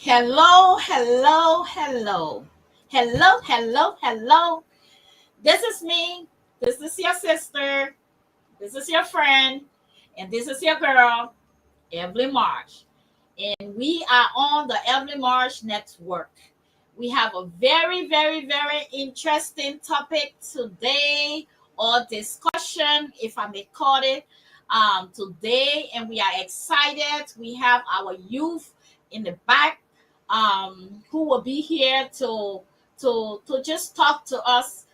Hello, hello, hello. Hello, hello, hello. This is me. This is your sister. This is your friend. And this is your girl, Evelyn Marsh. And we are on the Evelyn Marsh Network. We have a very, very, very interesting topic today, or discussion, if I may call it, today. And we are excited. We have our youth in the back who will be here to just talk to us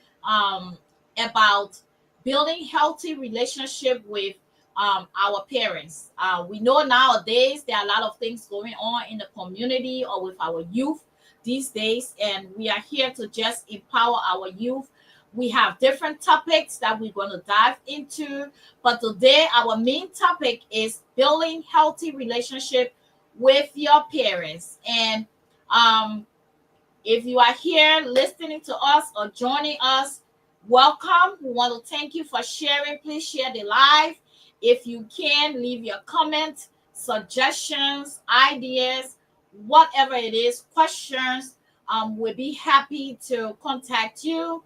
about building healthy relationship with our parents. We know nowadays there are a lot of things going on in the community or with our youth these days, and we are here to just empower our youth. We have different topics that we're going to dive into, but today our main topic is building healthy relationship with your parents. And um, if you are here listening to us or joining us, welcome. We want to thank you for sharing. Please share the live. If you can, leave your comments, suggestions, ideas, whatever it is, questions. We'll be happy to contact you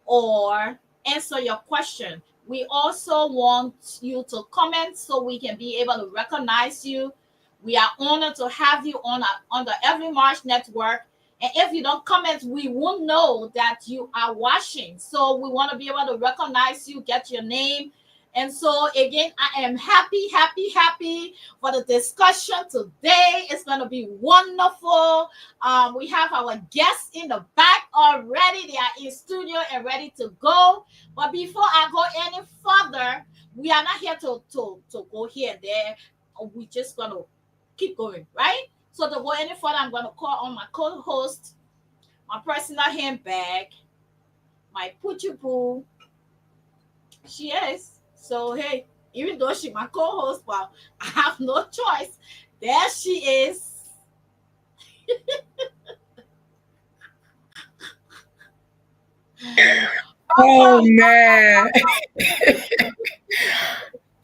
or answer your question. We also want you to comment so we can be able to recognize you. We are honored to have you on the Every March Network. And if you don't comment, we won't know that you are watching. So we want to be able to recognize you, get your name. And so again, I am happy, happy, happy for the discussion today. It's going to be wonderful. We have our guests in the back already. They are in studio and ready to go. But before I go any further, we are not here to go here and there. We're just going to keep going, right? So to go any further, I'm going to call on my co-host, my personal handbag, my Poochie Poo. She is. So hey, even though she's my co-host, well, I have no choice. There she is. Oh man.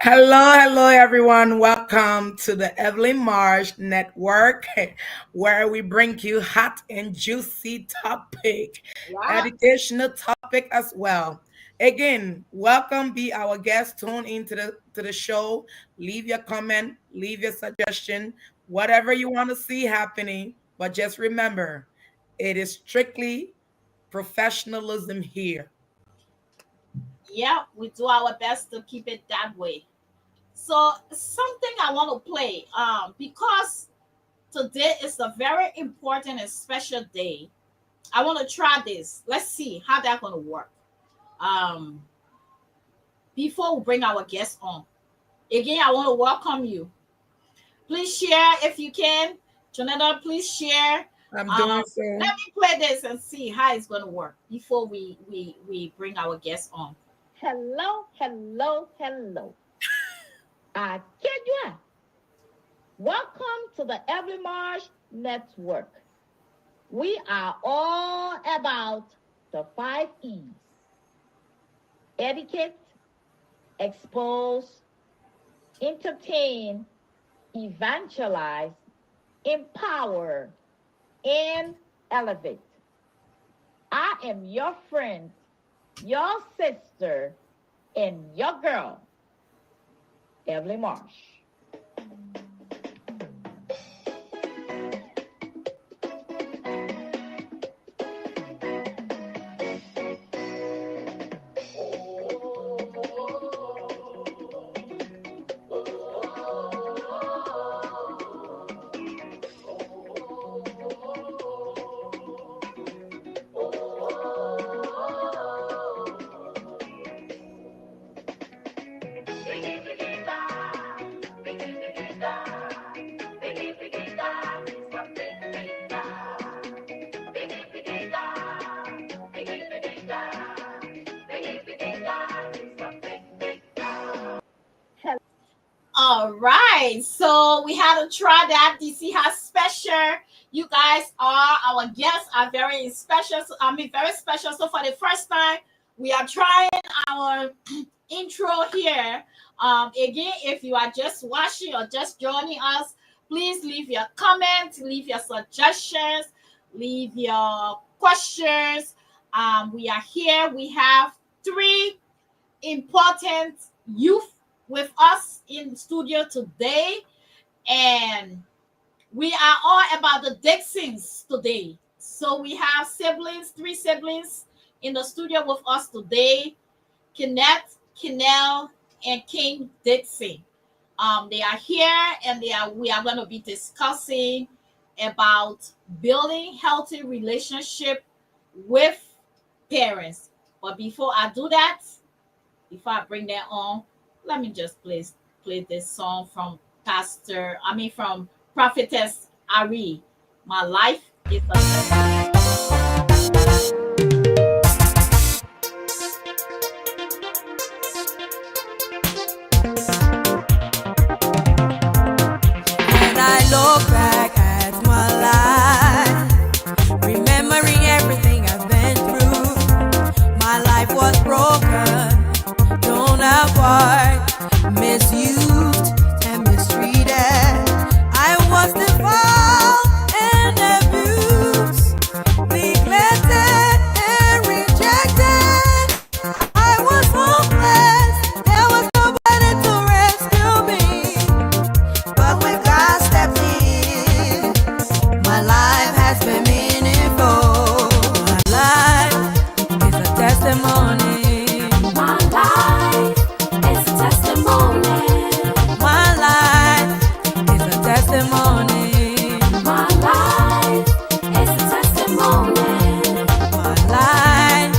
Hello, everyone. Welcome to the Evelyn Marsh Network, where we bring you hot and juicy topic, Yeah. educational topic as well. Again, welcome. Be our guest. Tune into the show. Leave your comment. Leave your suggestion. Whatever you want to see happening. But just remember, it is strictly professionalism here. Yeah, we do our best to keep it that way. So something I want to play, because today is a very important and special day. I want to try this. Let's see how that's gonna work. Um, before we bring our guests on. Again, I want to welcome you. Please share if you can. Jonathan, please share. I'm doing Let so. me play this and see how it's going to work before we bring our guests on. Hello, hello, hello. Kenya, welcome to the Every March Network. We are all about the 5 E's: etiquette, expose, entertain, evangelize, empower, and elevate. I am your friend, your sister, and your girl, Evelyn Marsh. All right, so we had to try that. You see how special you guys are. Our guests are very special. I mean, very special. So for the first time, we are trying our intro here. Again, if you are just watching or just joining us, Please leave your comments, leave your suggestions, leave your questions. We are here. We have three important youth with us in studio today, and we are all about the Dixons today. So we have siblings, three siblings in the studio with us today: Kenneth, Kennel, and King Dixon. They are here, and we are going to be discussing about building healthy relationship with parents. But before I do that, before I bring that on, let me just play this song from from Prophetess Ari. My life is a testimony. When I look back at my life, remembering everything I've been through, my life was broken, torn apart, misused and mistreated. I was defiled and abused, neglected and rejected. I was hopeless, there was nobody to rescue me. But when God stepped in, my life has been meaningful. My life is a testimony. My life is a testimony. My life is a testimony. My life is a testimony. My life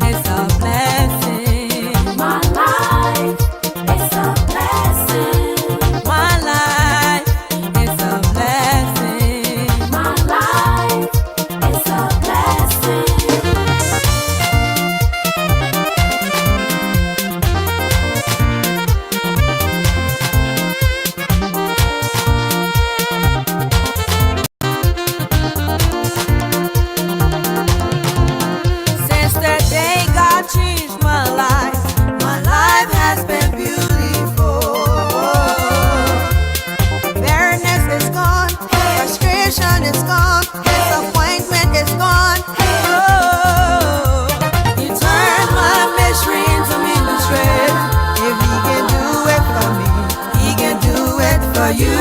is a blessing. My life is a blessing. My life is a blessing. My life is a blessing. Since the day God changed my life has been beautiful. Barrenness is gone, frustration is gone, disappointment is gone. Oh, He turned my mystery into ministry. If He can do it for me, He can do it for you.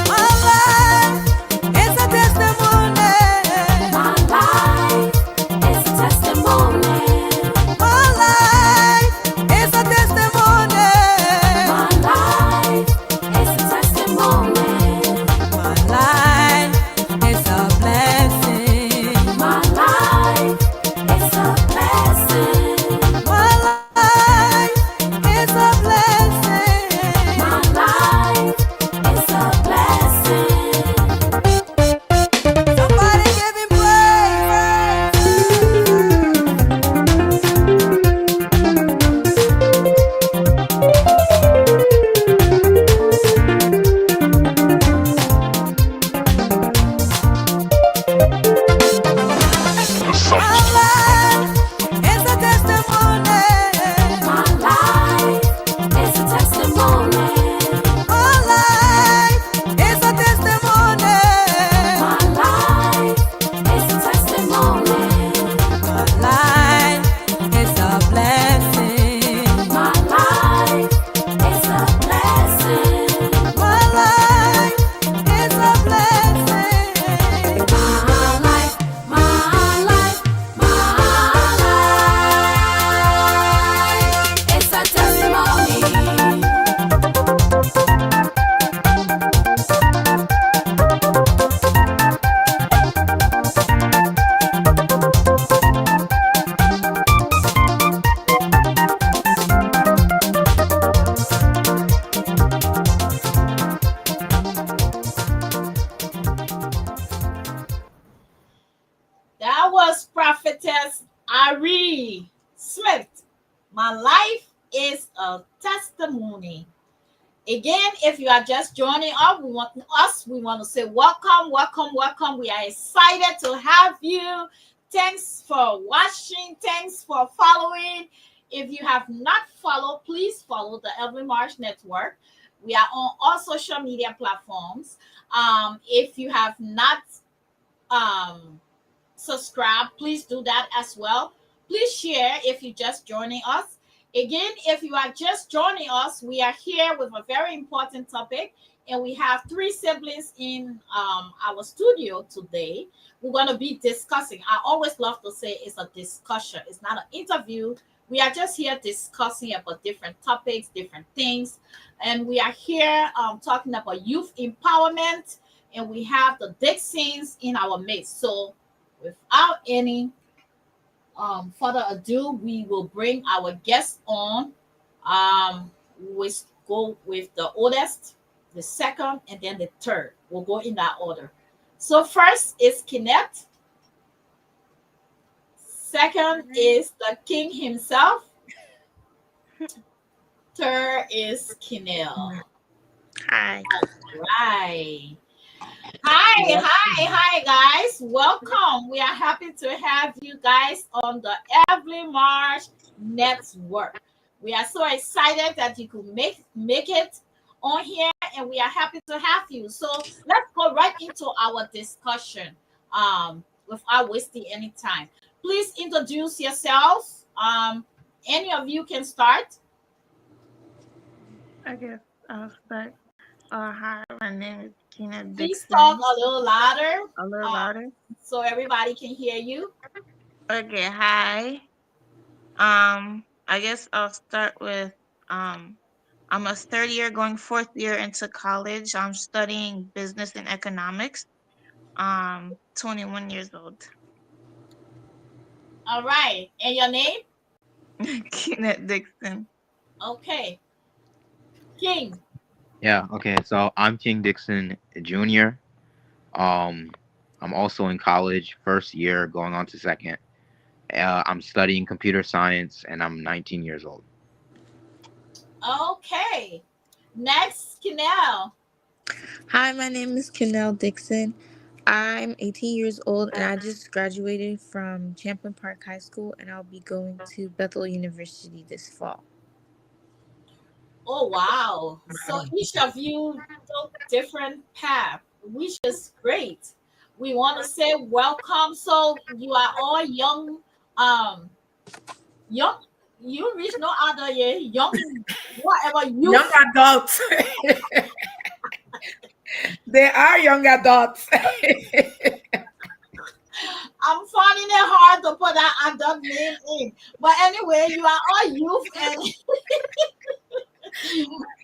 My life is a testimony. My life is a testimony. My life is a testimony. My life is a testimony. My life is a blessing. My life is a blessing. My life is a blessing. My life is a blessing. Somebody give Him praise. My life is a testimony. My life is a testimony. My life is a testimony. My life is a testimony. My life is a blessing. My life is a blessing. My life is a blessing. My life, my life, my life. It's a testimony. That was Prophetess Ari Smith. My life is a testimony. Again, if you are just joining us, we want to say welcome, welcome, welcome. We are excited to have you. Thanks for watching. Thanks for following. If you have not followed, please follow the Evelyn Marsh Network. We are on all social media platforms. If you have not um, subscribed, please do that as well. Please share if you're just joining us. Again, if you are just joining us, we are here with a very important topic, and we have three siblings in our studio today. We're going to be discussing. I always love to say it's a discussion, it's not an interview. We are just here discussing about different topics, different things, and we are here talking about youth empowerment, and we have the Dixons in our midst. So, without any further ado, we will bring our guest on. We go with the oldest, the second, and then the third. We'll go in that order. So first is Kenneth. Second is the king himself. Third is Kinel. Hi. Right. Hi, guys. Welcome. We are happy to have you guys on the Evelyn Marsh Network. We are so excited that you could make it on here, and we are happy to have you. So let's go right into our discussion without wasting any time. Please introduce yourselves. Any of you can start. I guess I'll start. Hi, my name is Kina Please Dixon. talk a little louder A little louder. so everybody can hear you. Okay, hi. I guess I'll start with I'm a third year going fourth year into college. I'm studying business and economics. 21 years old. All right. And your name? Kina Dixon. Okay. King. Yeah, okay. So I'm King Dixon Jr. I'm also in college, first year, going on to second. I'm studying computer science, and I'm 19 years old. Okay. Next, Kinel. Hi, my name is Kennel Dixon. I'm 18 years old and I just graduated from Champlain Park High School and I'll be going to Bethel University this fall. Oh, wow. So each of you took different path, which is great. We want to say welcome. So you are all young, young, you reach no other year, young, whatever you. Young adults. They are young adults. I'm finding it hard to put that adult name in. But anyway, you are all youth, and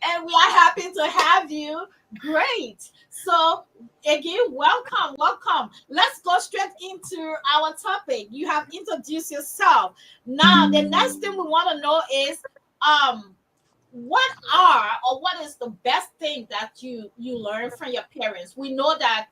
and we are happy to have you. Great. So again, welcome. Let's go straight into our topic. You have introduced yourself. Now, the next thing we want to know is what is the best thing that you learn from your parents? We know that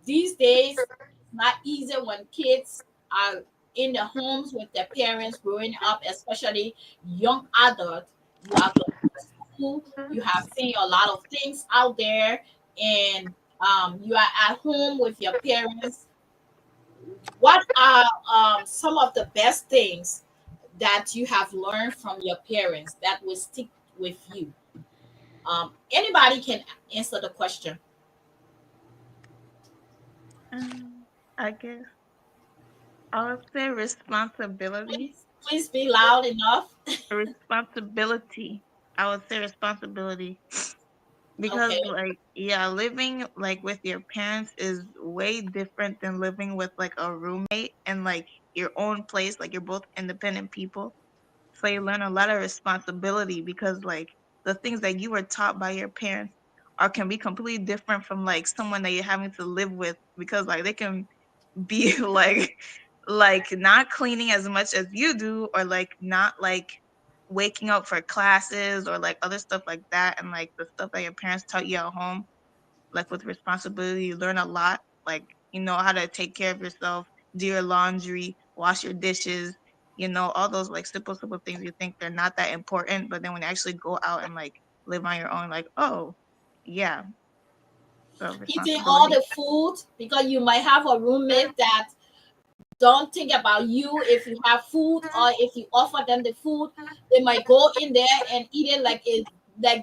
these days it's not easy when kids are in the homes with their parents growing up, especially young adults. You have to go to school, you have seen a lot of things out there, and you are at home with your parents. What are some of the best things that you have learned from your parents that will stick with you? Anybody can answer the question. I guess I would say responsibility. Please be loud enough. Responsibility. I would say responsibility. Because Okay. living with your parents is way different than living with a roommate and your own place. You're both independent people. So you learn a lot of responsibility because the things that you were taught by your parents can be completely different from someone that you're having to live with because they can be not cleaning as much as you do or not waking up for classes or other stuff like that and the stuff that your parents taught you at home with responsibility you learn a lot you know how to take care of yourself, do your laundry, wash your dishes, all those simple things you think they're not that important, but then when you actually go out and live on your own oh yeah. So Eating all responsibility. the food because you might have a roommate that don't think about you. If you have food or if you offer them the food, they might go in there and eat it like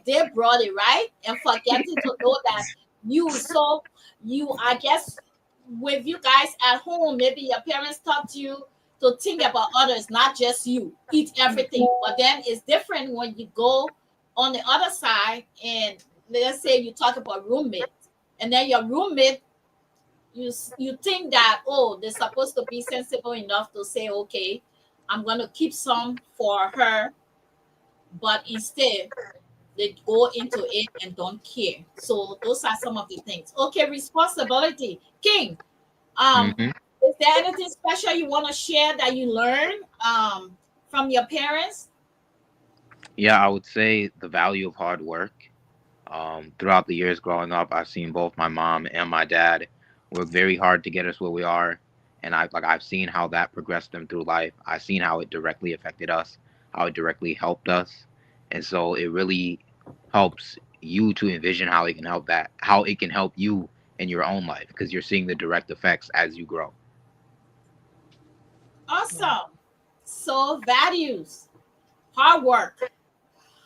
they brought it, right? And forgetting to know that you so you I guess with you guys at home, maybe your parents taught you to think about others, not just you. Eat everything. But then it's different when you go on the other side and let's say you talk about roommates, and then your roommate you think that, oh, they're supposed to be sensible enough to say, okay, I'm gonna keep some for her, but instead they go into it and don't care. So those are some of the things. Okay, responsibility. King, um, Hmm. is there anything special you want to share that you learned from your parents? Yeah, I would say the value of hard work. Throughout the years growing up, I've seen both my mom and my dad work very hard to get us where we are, and I've seen how that progressed them through life. I've seen how it directly affected us, how it directly helped us, and so it really helps you to envision how it can help you in your own life because you're seeing the direct effects as you grow. Awesome. So values, hard work.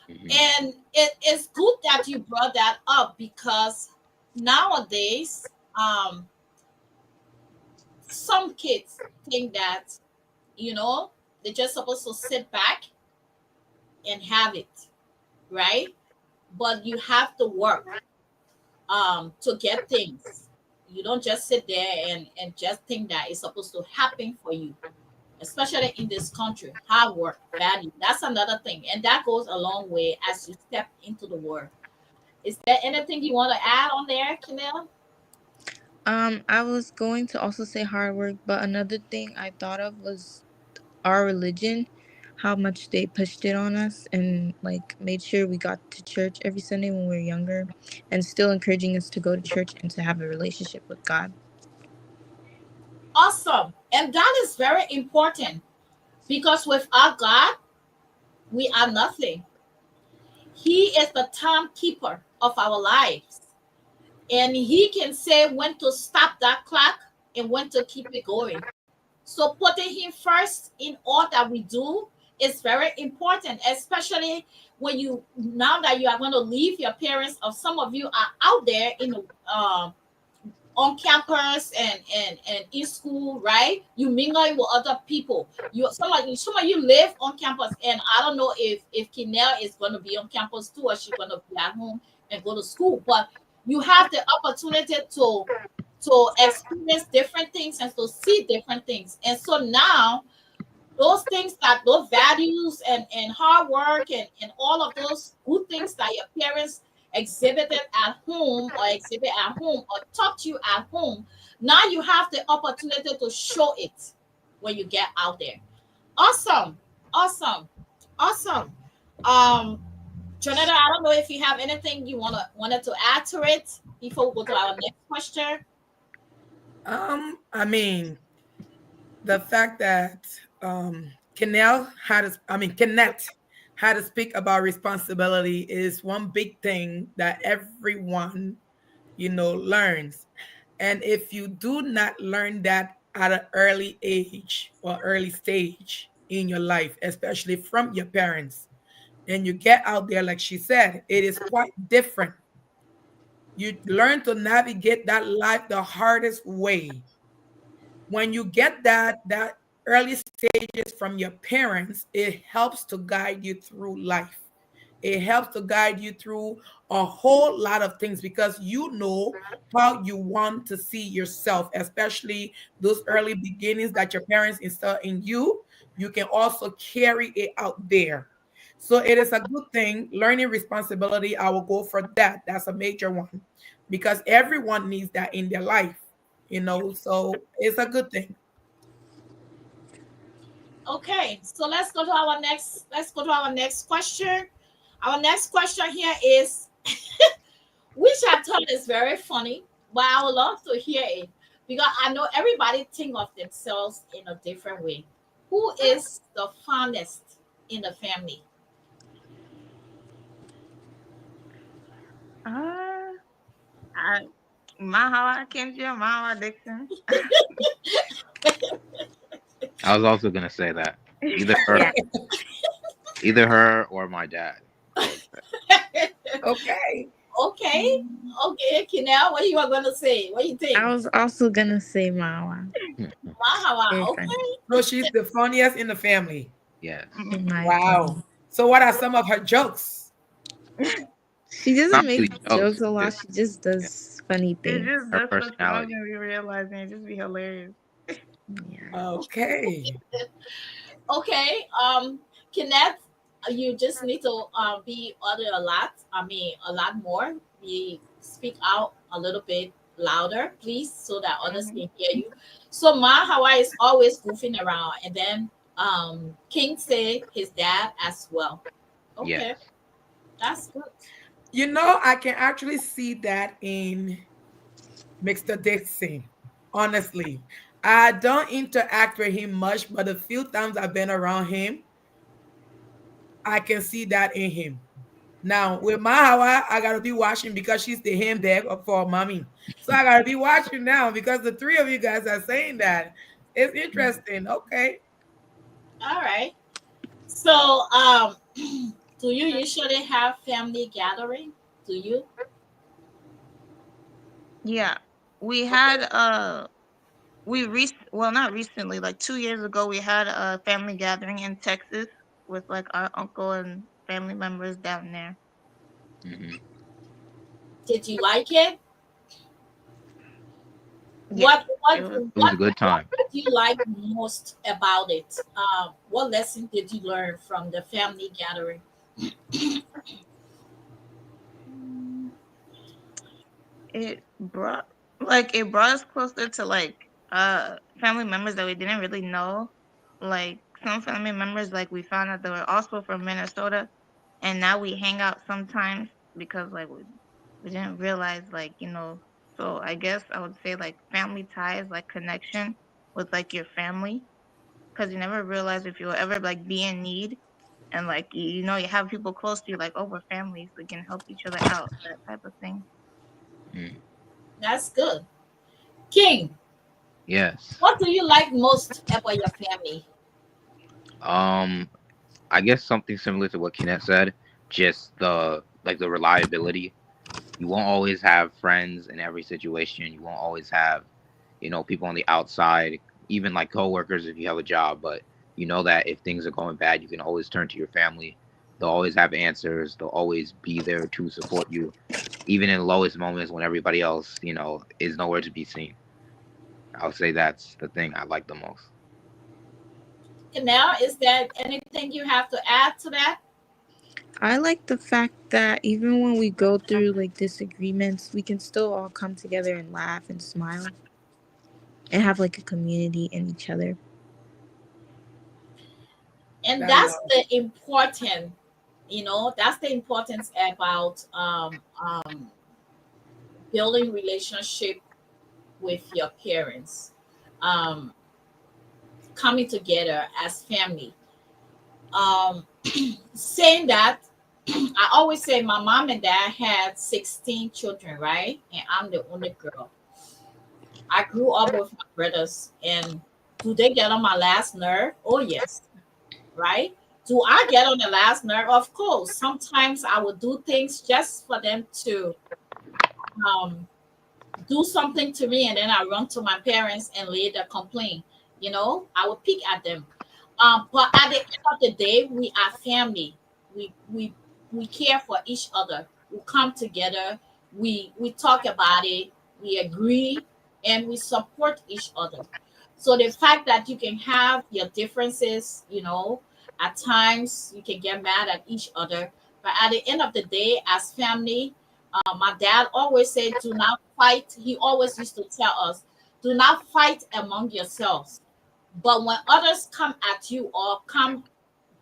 Hmm. And it is good that you brought that up because nowadays, some kids think that, you know, they're just supposed to sit back and have it, right? But you have to work to get things. You don't just sit there and just think that it's supposed to happen for you, especially in this country. Hard work, value. That's another thing. And that goes a long way as you step into the world. Is there anything you want to add on there, Camille? I was going to also say hard work, but another thing I thought of was our religion, how much they pushed it on us and like made sure we got to church every Sunday when we were younger, and still encouraging us to go to church and to have a relationship with God. Awesome. And that is very important because without God, we are nothing. He is the timekeeper of our lives. And he can say when to stop that clock and when to keep it going. So putting him first in all that we do is very important, especially when you now that you are going to leave your parents, or some of you are out there in the on campus and in school, right? You mingle with other people. Some of you live on campus, and I don't know if Kinel is going to be on campus too, or she's going to be at home and go to school. But you have the opportunity to experience different things and to see different things. And so now those things, that those values and hard work and all of those good things that your parents exhibited at home or exhibit at home or taught you at home, now you have the opportunity to show it when you get out there. Awesome. Awesome. Awesome. um Jonathan, I don't know if you have anything you wanted to add to it before we go to our next question. I mean, the fact that Kenneth had to speak about responsibility is one big thing that everyone, learns. And if you do not learn that at an early age or early stage in your life, especially from your parents, and you get out there, like she said, it is quite different. You learn to navigate that life the hardest way. When you get that early stages from your parents, it helps to guide you through life. It helps to guide you through a whole lot of things because you know how you want to see yourself, especially those early beginnings that your parents instill in you. You can also carry it out there. So it is a good thing. Learning responsibility, I will go for that. That's a major one because everyone needs that in their life, so it's a good thing. Okay, so let's go to our next question. Our next question here is, which I thought is very funny, but I would love to hear it because I know everybody think of themselves in a different way. Who is the fondest in the family? Uh, I, Mahawa Kenji, Mahawa Dixon. I was also gonna say that either Yeah. either her or my dad. I would say. Okay. Okay. Okay, Kinel, what are you going to say? What do you think? I was also gonna say Mawa. Mahawa, Very funny, okay. So she's the funniest in the family. Yes. in my Wow. opinion. So what are some of her jokes? She doesn't Not make really jokes. jokes a lot. Just She just yeah, does funny It things. just her does such long personality. and you realize and it just be hilarious. Yeah. Okay. Okay. Kenneth, you just need to be other a lot. I mean, a lot more. Be speak out a little bit louder, please, so that others Hmm. can hear you. So Ma Hawaii is always goofing around, and then King say his dad as well. Yes. Okay, that's good. You know, I can actually see that in Mr. Dixon. Honestly, I don't interact with him much, but the few times I've been around him, I can see that in him. Now with my Hawa, I gotta be watching because she's the handbag for mommy. So I gotta be watching now because the three of you guys are saying that. It's interesting. Okay. All right. So do you usually have family gathering? Do you? Yeah. We Okay. had well, not recently, like 2 years ago we had a family gathering in Texas with like our uncle and family members down there. Hmm. Did you like it? Yeah. What It what was It was a what good time. did you like most about it? What lesson did you learn from the family gathering? it brought us closer to like family members that we didn't really know. Like some family members like we found out they were also from Minnesota and now we hang out sometimes because like we didn't realize so I guess I would say like family ties, like connection with like your family, because you never realize if you'll ever like be in need, and like you have people close to you, like, oh, we're families, we can help each other out, that type of thing. Mm. That's good. King, Yes. what do you like most about your family? Um, I guess something similar to what Kenneth said. Just the reliability. You won't always have friends in every situation. You won't always have, people on the outside, even like coworkers if you have a job. But you know that if things are going bad, you can always turn to your family. They'll always have answers. They'll always be there to support you, even in the lowest moments when everybody else, is nowhere to be seen. I would say that's the thing I like the most. Now, is there anything you have to add to that? I like the fact that even when we go through like disagreements, we can still all come together and laugh and smile and have like a community in each other. And I that's love. the important, that's the importance about building relationship with your parents, um, coming together as family. Um, saying that, I always say my mom and dad had 16 children, right? And I'm the only girl. I grew up with my brothers, and do they get on my last nerve? Oh, yes, right? Do I get on the last nerve? Of course. Sometimes I would do things just for them to um, do something to me, and then I run to my parents and later complain. I would pick at them. But at the end of the day, we are family. We care for each other. We come together. We talk about it. We agree, and we support each other. So the fact that you can have your differences, at times you can get mad at each other, but at the end of the day, as family, my dad always said, "Do not fight." He always used to tell us, "Do not fight among yourselves." But when others come at you or come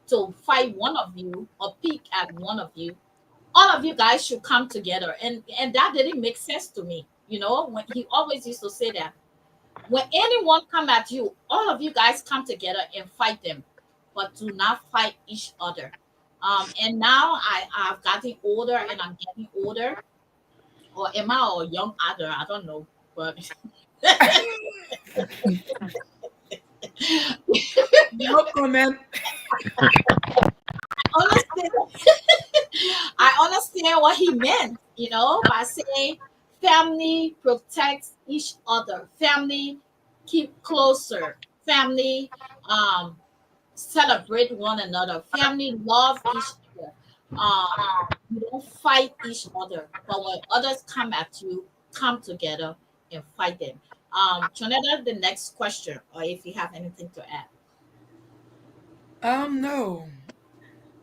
to fight one of you or pick at one of you, all of you guys should come together. And that didn't make sense to me. When he always used to say that. When anyone come at you, all of you guys come together and fight them, but do not fight each other. And now I've gotten older and I'm getting older. Or am I a young adult? I don't know. But No comment. Understand, I understand what he meant, by saying family protects each other, family keep closer, family um celebrate one another, family love each other. You don't fight each other, but when others come at you, come together and fight them. Jonetta, the next question, or if you have anything to add. No.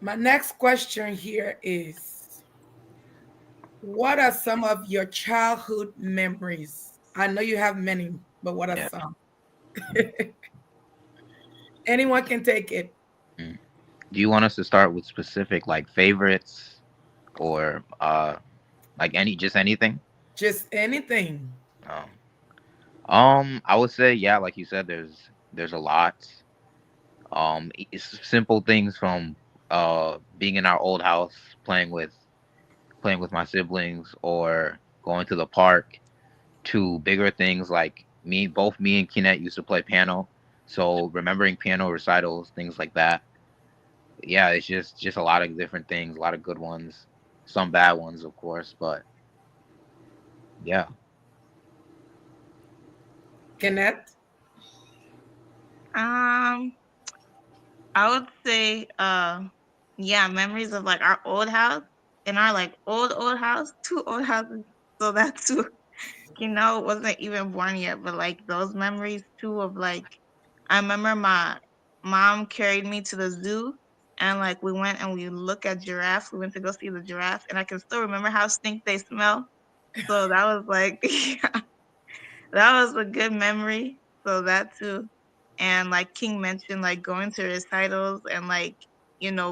My next question here is, what are some of your childhood memories? I know you have many, but what are Yeah. some? Anyone can take it. Mm. Do you want us to start with specific like favorites or like just anything? Just anything. Um, I would say yeah, like you said, there's a lot. It's simple things from being in our old house, playing with my siblings, or going to the park, to bigger things like both me and Kinet used to play piano. So remembering piano recitals, things like that. Yeah, it's just a lot of different things, a lot of good ones, some bad ones, of course, but yeah. Kenneth? Um, I would say, yeah, memories of like our old house and our like old house, two old houses. So that too, wasn't even born yet, but like those memories too of like, I remember my mom carried me to the zoo and like we went and we looked at giraffes. We went to go see the giraffe and I can still remember how stink they smell. So that was like, yeah, that was a good memory. So that too. And like King mentioned, like going to recitals and like,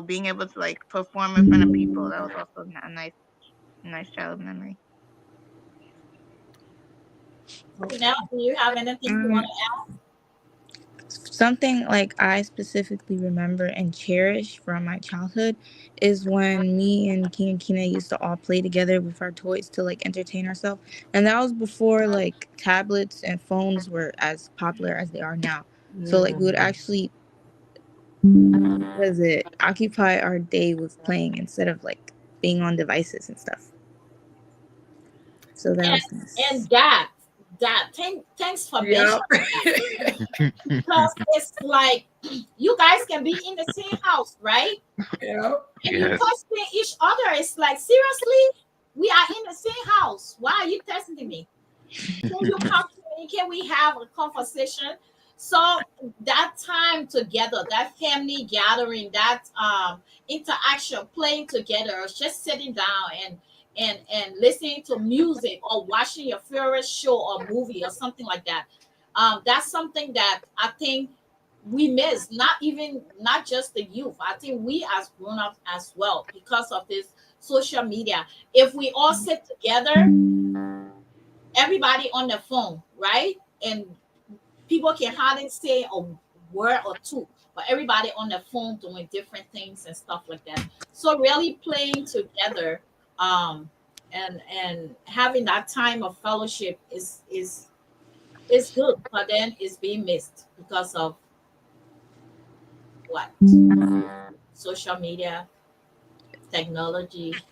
being able to like perform in front of people. That was also a nice childhood memory. Now, do you have anything you want Um, Something like I specifically remember and cherish from my childhood is when me and King and Kina used to all play together with our toys to like entertain ourselves. And that was before like tablets and phones were as popular as they are now. So like we would actually was it occupy our day with playing instead of like being on devices and stuff. So that to was add? nice. And that, thanks for Yeah. mentioning that, because it's like you guys can be in the same house, right? Yeah. And you Yes. testing each other. It's like, seriously, we are in the same house. Why are you testing me? Can you come to me? Can we have a conversation? So that time together, that family gathering, that interaction, playing together, just sitting down and listening to music or watching your favorite show or movie or something like that. That's something that I think we miss. Not just the youth. I think we as grown ups as well, because of this social media. If we all sit together, everybody on the phone, right? And people can hardly say a word or two, but everybody on the phone doing different things and stuff like that. So really playing together, and having that time of fellowship is good, but then it's being missed because of what? Social media, technology,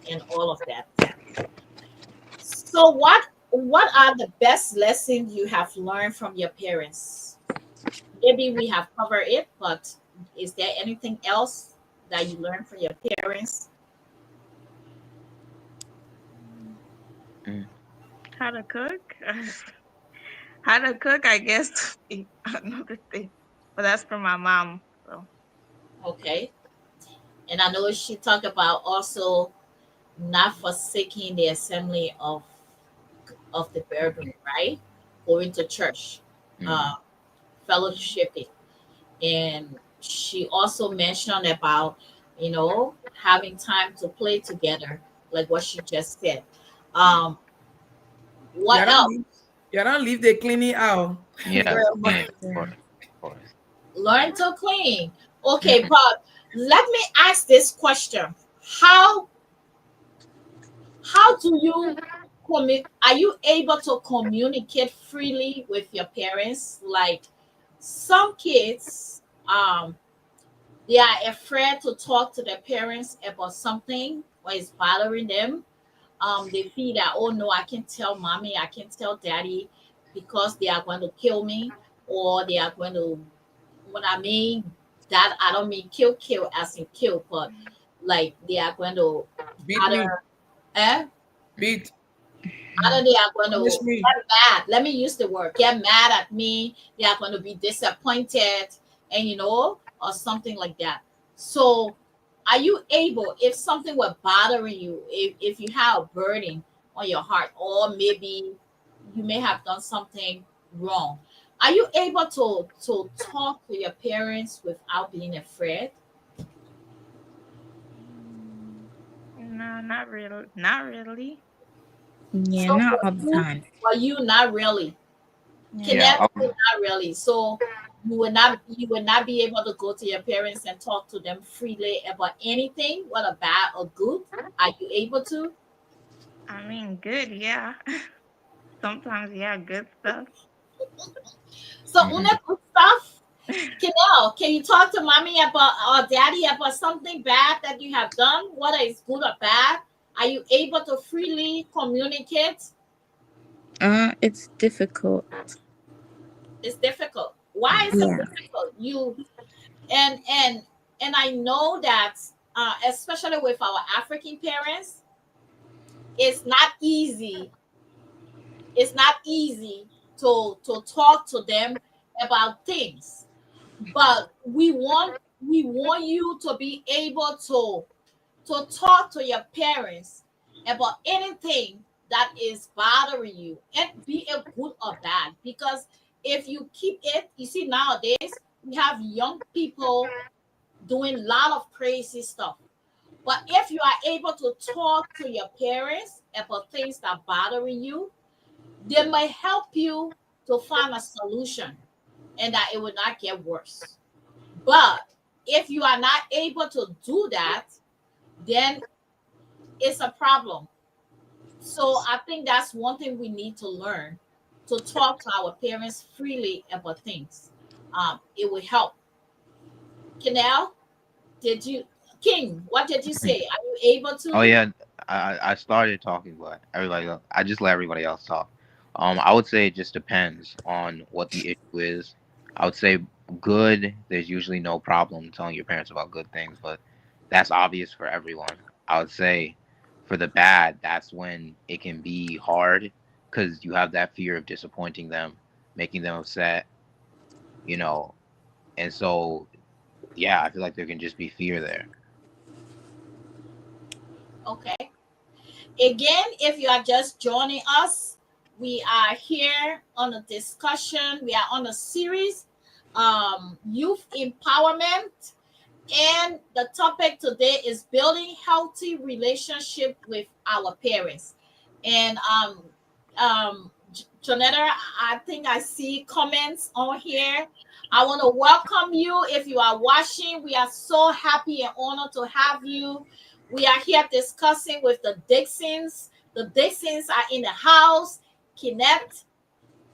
and all of that. So what are the best lessons you have learned from your parents? Maybe we have covered it, but is there anything else that you learned from your parents? Mm. How to cook? How to cook, I guess, would be another thing. But that's from my mom. So Okay. And I know she talked about also not forsaking the assembly of the brethren, right? Going to church, Mm. uh, fellowshipping. And she also mentioned about, having time to play together, like what she just said. Mm. Um, You what don't else? leave, you don't leave the cleaning out. Yes, Well, cleaning, of Yeah. course, of course. Learn to clean. Okay, but let me ask this question. How do you are you able to communicate freely with your parents? Like, some kids, they are afraid to talk to their parents about something or is bothering them. They feel that, oh no, I can tell mommy, I can tell daddy because they are going to kill me, or they are going to, when I mean that, I don't mean kill as in kill, but like they are going to Beat me. either, eh? Beat. Either they are going Punish to me. get mad. Let me use the word get mad at me. They are going to be disappointed, and or something like that. So, are you able, if something were bothering you, if you have a burden on your heart, or maybe you may have done something wrong, are you able to talk to your parents without being afraid? No, not really. Not really. Yeah, So not all the time. for you, not really. Yeah. Yeah. Connect with not really. So you would not be able to go to your parents and talk to them freely about anything, whether bad or good. Are you able to? I mean, good. Yeah. Sometimes, yeah, good stuff. So Hmm. una good stuff. Can you talk to mommy about or daddy about something bad that you have done, whether it's good or bad? Are you able to freely communicate? It's difficult. It's difficult. Why is it Yeah. difficult? And I know that especially with our African parents, it's not easy. It's not easy to talk to them about things, but we want you to be able to talk to your parents about anything that is bothering you, and be it good or bad, because if you keep it, you see, nowadays we have young people doing a lot of crazy stuff. But if you are able to talk to your parents about things that bothering you, they might help you to find a solution and that it will not get worse. But if you are not able to do that, then it's a problem. So I think that's one thing we need to learn, to talk to our parents freely about things. It will help. Canal, did you, King, what did you say? Are you able Oh to? yeah, I started talking, but I just let everybody else talk. I would say it just depends on what the issue is. I would say good. There's usually no problem telling your parents about good things, but that's obvious for everyone. I would say for the bad, that's when it can be hard because you have that fear of disappointing them, making them upset, you know. And so, yeah, I feel like there can just be fear there. Okay. Again, if you are just joining us, we are here on a discussion. We are on a series, youth empowerment, and the topic today is building healthy relationship with our parents. And Jonetta, I think I see comments on here. I want to welcome you. If you are watching, we are so happy and honored to have you. We are here discussing with the Dixons. The Dixons are in the house. Kinette,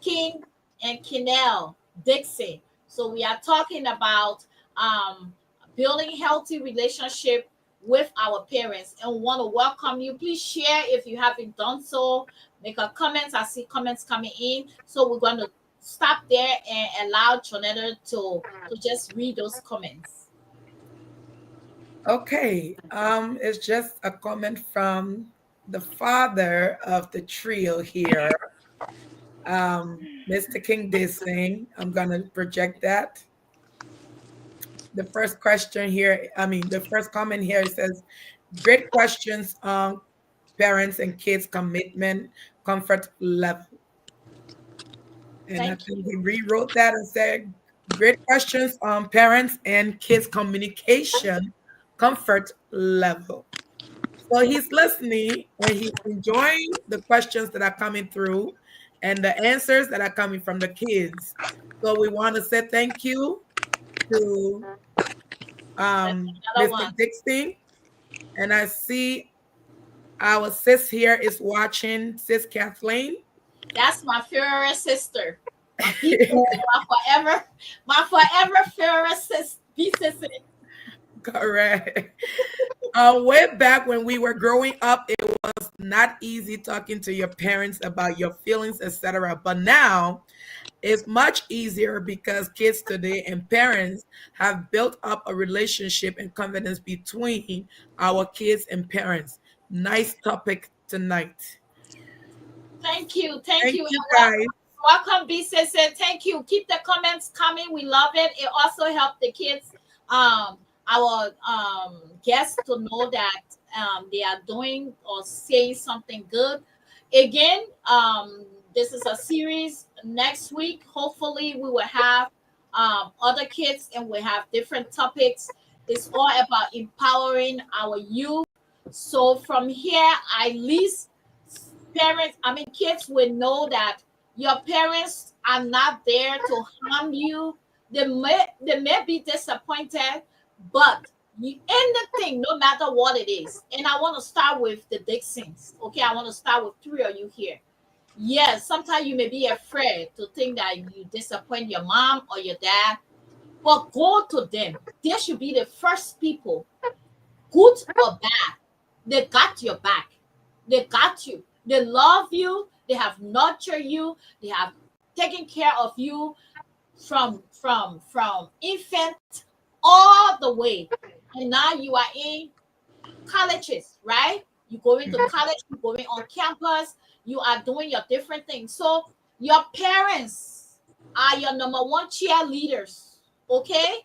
King, and Kinnell Dixon. So we are talking about um, building healthy relationship with our parents, and want to welcome you. Please share if you haven't done so. Make a comment. I see comments coming in. So we're going to stop there and allow Jonetta to just read those comments. Okay. It's just a comment from the father of the trio here, Mr. King Dissing. I'm gonna project that. The first question here, the first comment here says, great questions on parents and kids commitment, comfort level. And I Thank think you. he rewrote that and said, great questions on parents and kids communication, comfort level. So he's listening and he's enjoying the questions that are coming through and the answers that are coming from the kids. So we want to say thank you to That's another Mr. one. Dixon. And I see our sis here is watching, Sis Kathleen. That's my favorite sister. My forever favorite BCC. Correct. Way back when we were growing up, it was not easy talking to your parents about your feelings, etc. But now it's much easier because kids today and parents have built up a relationship and confidence between our kids and parents. Nice topic tonight. Thank Thank you, you and guys. welcome, BCC. Thank you. Keep the comments coming. We love it. It also helped the kids, our guests to know that they are doing or saying something good. Again, this is a series. Next week, hopefully, we will have other kids and we have different topics. It's all about empowering our youth. So from here, at least parents, I mean, kids will know that your parents are not there to harm you. They may be disappointed, but anything, no matter what it is. And I want to start with the Dixons. Okay, I want to start with three of you here. Yes, sometimes you may be afraid to think that you disappoint your mom or your dad, but go to them. They should be the first people, good or bad. They got your back. They got you. They love you. They have nurtured you. They have taken care of you from infant all the way. And now you are in colleges, right? You going to college, you going on campus, you are doing your different things. So your parents are your number one cheerleaders. Okay?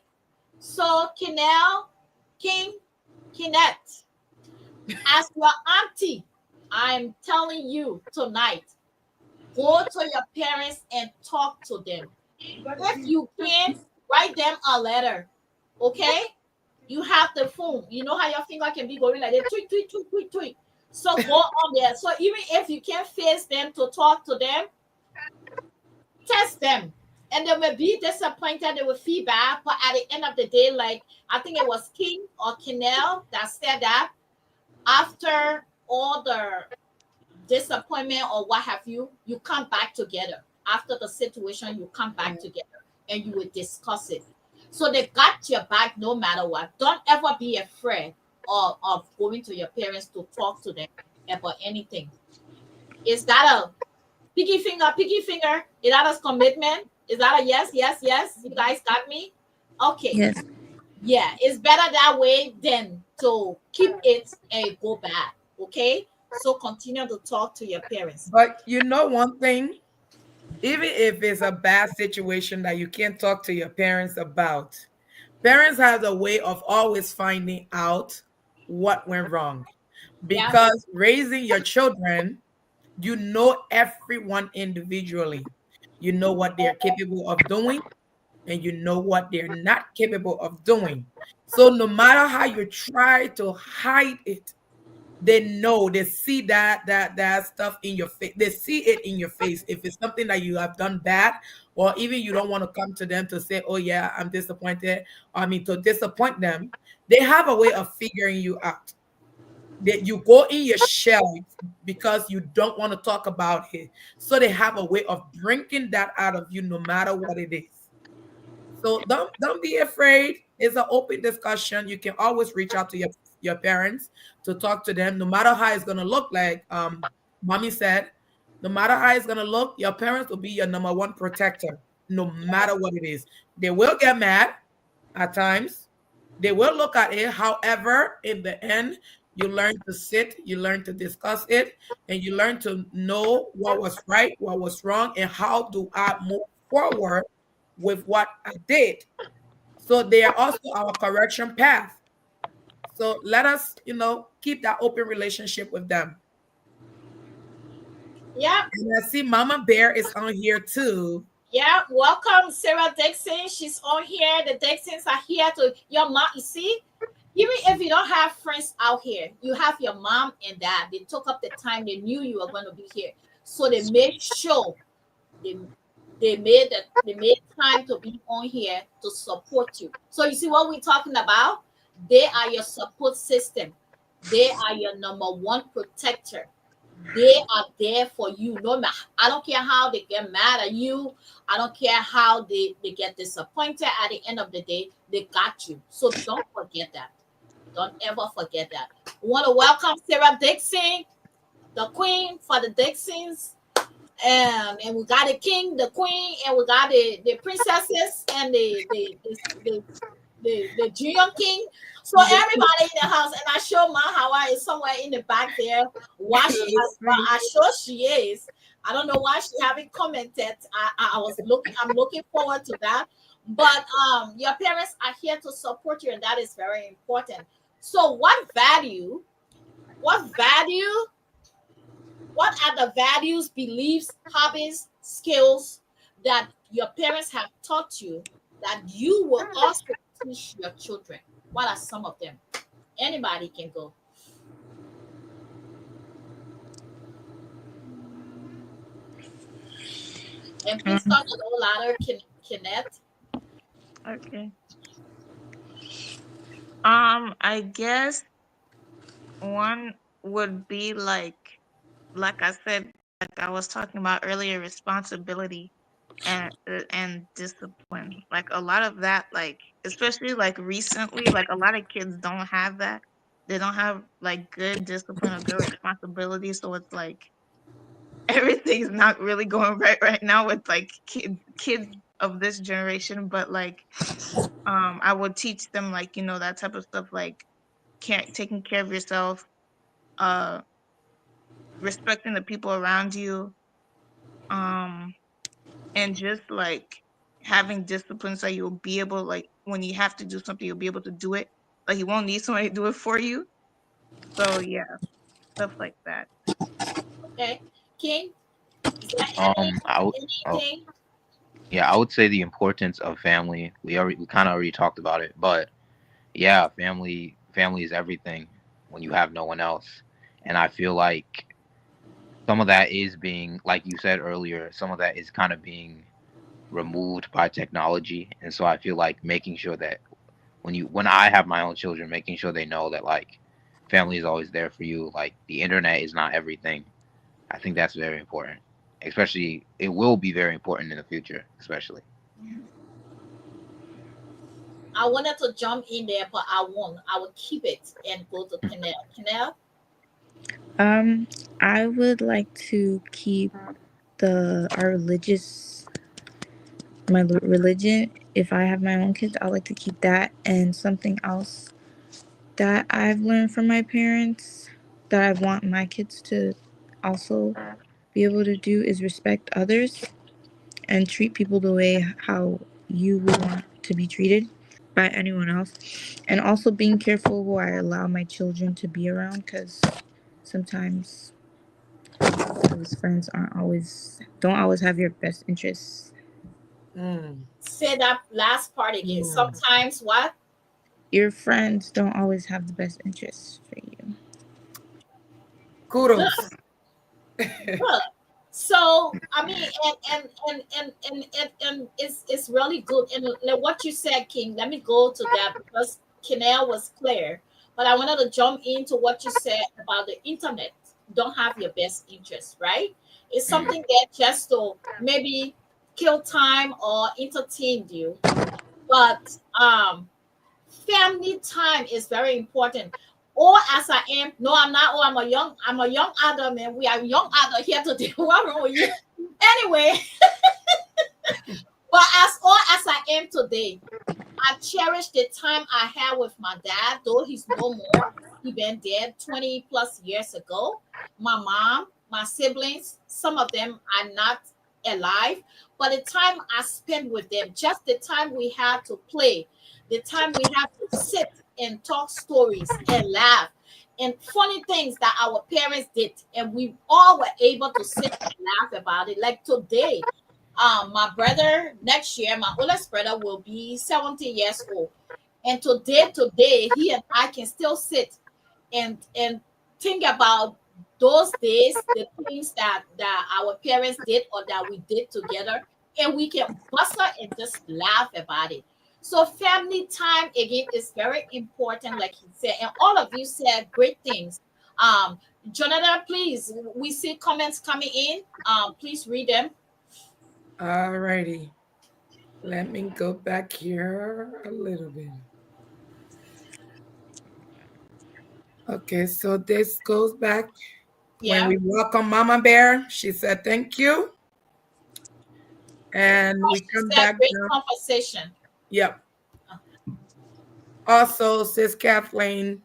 So Kinel, King, Kinette, as your auntie, I'm telling you tonight, go to your parents and talk to them. If you can, write them a letter. Okay? You have the phone. You know how your finger can be going like that. Tweet, tweet, tweet, tweet, tweet. So go on there. So even if you can't face them to talk to them, test them. And they will be disappointed, they will feel bad. But at the end of the day, like I think it was King or Kinnell that said that after all the disappointment or what have you, you come back together. After the situation, you come back together and you will discuss it. So they got your back no matter what. Don't ever be afraid of going to your parents to talk to them about anything. Is that a picky finger, picky finger? Is that a commitment? Is that a yes, yes, yes? You guys got me? Okay. Yes. Yeah, it's better that way than to keep it and go back. Okay. So continue to talk to your parents. But you know one thing, even if it's a bad situation that you can't talk to your parents about, parents have a way of always finding out what went wrong. Yeah. Because raising your children, you know everyone individually. You know what they're capable of doing, and you know what they're not capable of doing. So no matter how you try to hide it, they know, they see that stuff in your face, they see it in your face. If it's something that you have done bad, or even you don't want to come to them to say, oh yeah, I'm disappointed, I mean, to disappoint them, they have a way of figuring you out. That you go in your shell because you don't want to talk about it, so they have a way of bringing that out of you no matter what it is. So don't be afraid. It's an open discussion. You can always reach out to your parents to talk to them, no matter how it's gonna look. Like mommy said, no matter how it's gonna look, your parents will be your number one protector, no matter what it is. They will get mad at times. They will look at it. However, in the end, you learn to sit, you learn to discuss it, and you learn to know what was right, what was wrong, and how do I move forward with what I did. So they are also our correction path. So let us, keep that open relationship with them. Yeah. And I see Mama Bear is on here too. Yeah. Welcome, Sarah Dixon. She's on here. The Dixons are here to your mom. You see, even if you don't have friends out here, you have your mom and dad. They took up the time. They knew you were going to be here, so they made sure they they made time to be on here to support you. So you see what we're talking about? They are your support system. They are your number one protector. They are there for you. No matter, I don't care how they get mad at you. I don't care how they get disappointed. At the end of the day, they got you. So don't forget that. Don't ever forget that. We want to welcome Sarah Dixon, the queen for the Dixons. And we got the king, the queen, and we got the princesses and the junior king. So everybody in the house, and I show my Hawa is somewhere in the back there. Why she has, but I sure she is. I don't know why she haven't commented. I'm looking forward to that. But your parents are here to support you, and that is very important. So what value, what are the values, beliefs, hobbies, skills that your parents have taught you that you will also teach your children? What are some of them? Anybody can go. And please Um, talk a little louder, Kenneth. Okay. I guess one would be like I said, like I was talking about earlier, responsibility and discipline. Like a lot of that, like especially like recently, like a lot of kids don't have that. They don't have like good discipline or good responsibility. So it's like everything's not really going right now with like kids of this generation. But like I would teach them like, you know, that type of stuff, like taking care of yourself, uh respecting the people around you, um and just like having discipline so you'll be able, like when you have to do something you'll be able to do it, like you won't need somebody to do it for you. So yeah, stuff like that. Okay. King, is there I would, oh, anything? yeah, I would say the importance of family. We kind of already talked about it, but yeah, family is everything when you have no one else. And I feel like some of that is being, like you said earlier, some of that is kind of being removed by technology. And so I feel like making sure that when I have my own children, making sure they know that like family is always there for you. Like the internet is not everything. I think that's very important. Especially, it will be very important in the future, especially. I wanted to jump in there, but I won't. I will keep it and go to Canal. Canal? um, I would like to keep our religious religion. If I have my own kids, I like to keep that. And something else that I've learned from my parents that I want my kids to also be able to do is respect others and treat people the way how you would want to be treated by anyone else. And also being careful who I allow my children to be around, because sometimes those friends don't always have your best interests. Mm. Say that last part again. Mm. Sometimes what? Your friends don't always have the best interests for you. Good. Kudos. Good. So I mean, and it's really good. And like what you said, King. Let me go to that because Canal was clear, but I wanted to jump into what you said about the internet. Don't have your best interest, right? It's Mhm. something that just to maybe kill time or entertain you, but family time is very important. Or as I am, no, I'm not. Oh, I'm a young adult man. We are young adult here today. What wrong with you? Anyway, but as I am today, I cherish the time I had with my dad, though he's no more. He been dead 20 plus years ago. My mom, my siblings, some of them are not alive. But the time I spent with them, just the time we had to play, the time we had to sit and talk stories and laugh and funny things that our parents did, and we all were able to sit and laugh about it. Like today, my brother next year, my oldest brother will be 70 years old. And today, he and I can still sit and think about those days, the things that our parents did or that we did together, and we can bust up and just laugh about it. So family time again is very important, like he said, and all of you said great things Jonathan, please, we see comments coming in. Please read them. Alrighty. Let me go back here a little bit. Okay, so this goes back when Yeah. we welcome Mama Bear. She said thank you. And we She come said back great down. conversation. Yep. Also, says Kathleen,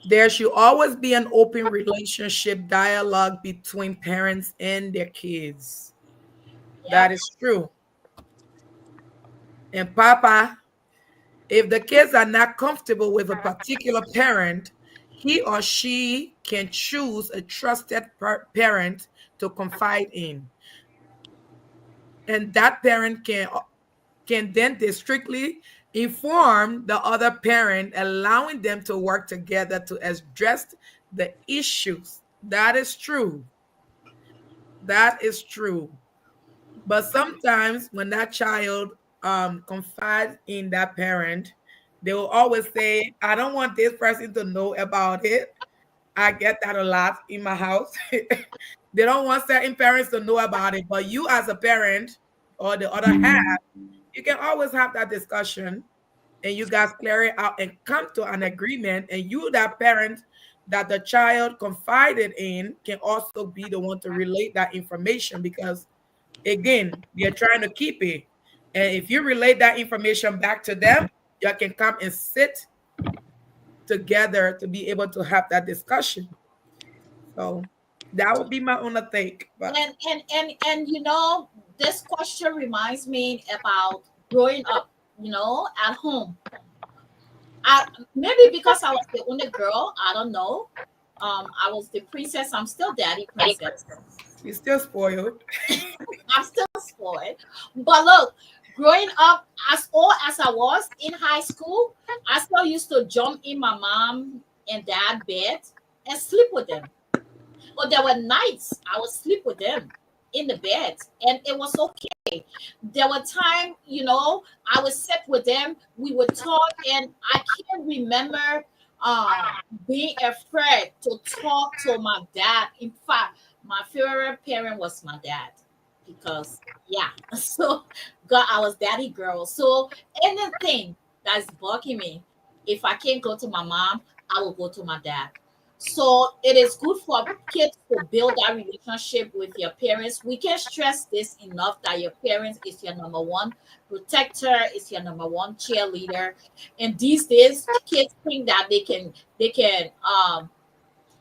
there should always be an open relationship dialogue between parents and their kids. That Yep. is true. And Papa, if the kids are not comfortable with a particular parent, he or she can choose a trusted parent to confide in. And that parent can then districtly inform the other parent, allowing them to work together to address the issues. That is true. That is true. But sometimes when that child confides in that parent, they will always say, I don't want this person to know about it. I get that a lot in my house. They don't want certain parents to know about it. But you as a parent or the other half, you can always have that discussion and you guys clear it out and come to an agreement. And you, that parent that the child confided in, can also be the one to relate that information because, again, they're trying to keep it. And if you relate that information back to them, you can come and sit together to be able to have that discussion. So that would be my own take. But And this question reminds me about growing up, at home. Maybe because I was the only girl, I don't know. I was the princess. I'm still daddy princess. you're still spoiled. I'm still spoiled. But look, growing up, as old as I was in high school, I still used to jump in my mom and dad bed and sleep with them. But there were nights I would sleep with them in the bed, and it was okay. There were times, I would sit with them, we would talk, and I can't remember being afraid to talk to my dad. In fact, my favorite parent was my dad because, yeah, so God, I was daddy girl. So anything that's bugging me, if I can't go to my mom, I will go to my dad. So it is good for kids to build that relationship with your parents. We can't stress this enough that your parents is your number one protector, is your number one cheerleader. And these days, kids think that they can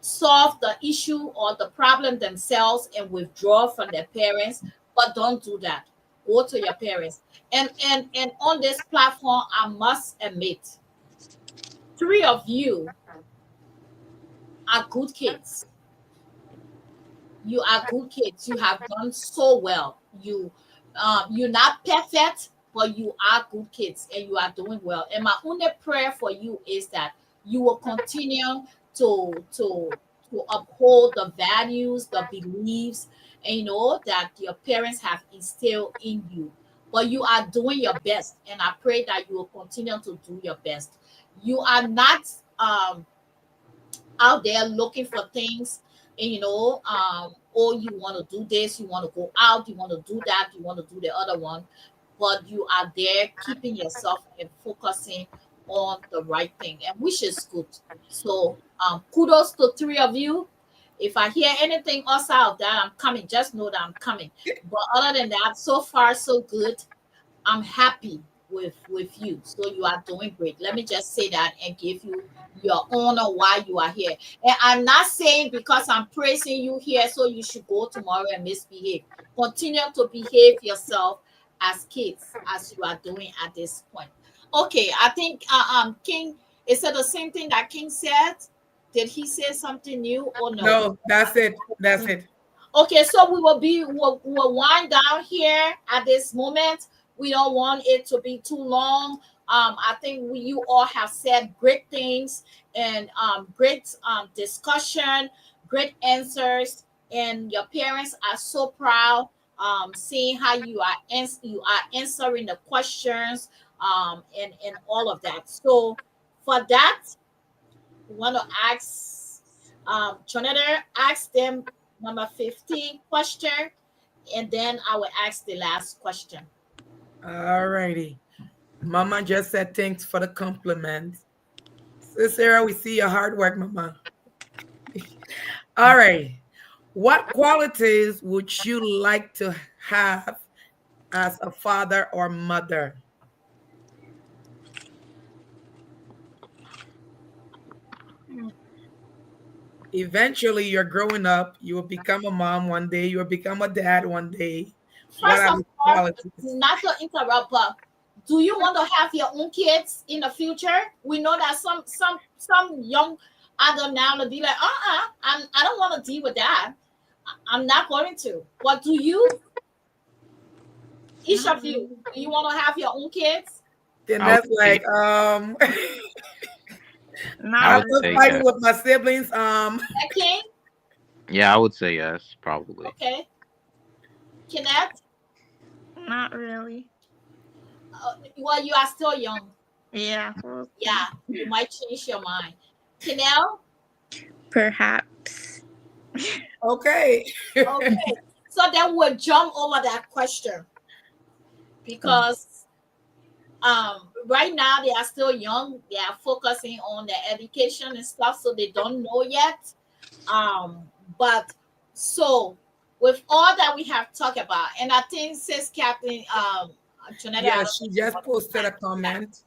solve the issue or the problem themselves and withdraw from their parents, but don't do that. Go to your parents. And on this platform, I must admit, three of you are good kids. You are good kids. You have done so well. You're not perfect, but you are good kids and you are doing well. And my only prayer for you is that you will continue to uphold the values, the beliefs, and that your parents have instilled in you. But you are doing your best, and I pray that you will continue to do your best. You are not out there looking for things, and oh, you want to do this, you want to go out, you want to do that, you want to do the other one, but you are there keeping yourself and focusing on the right thing, and which is good. So kudos to three of you. If I hear anything outside of that, I'm coming. Just know that I'm coming. But other than that, so far so good. I'm happy with you. So you are doing great. Let me just say that and give you your honor while you are here. And I'm not saying because I'm praising you here, so you should go tomorrow and misbehave. Continue to behave yourself as kids as you are doing at this point. Okay, I think King, is it the same thing that King said? Did he say something new or no? No, that's it. That's it. Okay, so we'll wind down here at this moment. We don't want it to be too long. I think you all have said great things and great discussion, great answers, and your parents are so proud seeing how you are answering the questions and all of that. So for that, we want to ask Trinidad, ask them number 15 question, and then I will ask the last question. All righty. Mama just said thanks for the compliment. So Sarah, we see your hard work, Mama. All right. What qualities would you like to have as a father or mother? Eventually, you're growing up. You will become a mom one day. You will become a dad one day. What First are of the all, qualities? not to interrupt, but do you want to have your own kids in the future? We know that some young adult now will be like, I don't want to deal with that. I'm not going to. But do you, each Not of you, really. do you want to have your own kids? Then I would that's say like Not I would after really. say fighting yes. with my siblings, King? Yeah, I would say yes, probably. Okay. Kenneth? Not really. Well, you are still young. Yeah. We'll see. Yeah, you might change your mind. Kenneth? Perhaps. okay. Okay. So then we'll jump over that question because right now they are still young. They are focusing on their education and stuff, so they don't know yet. But so with all that we have talked about, and I think since Captain Jonetta, I Yeah, don't she think you just want posted a to chat. comment.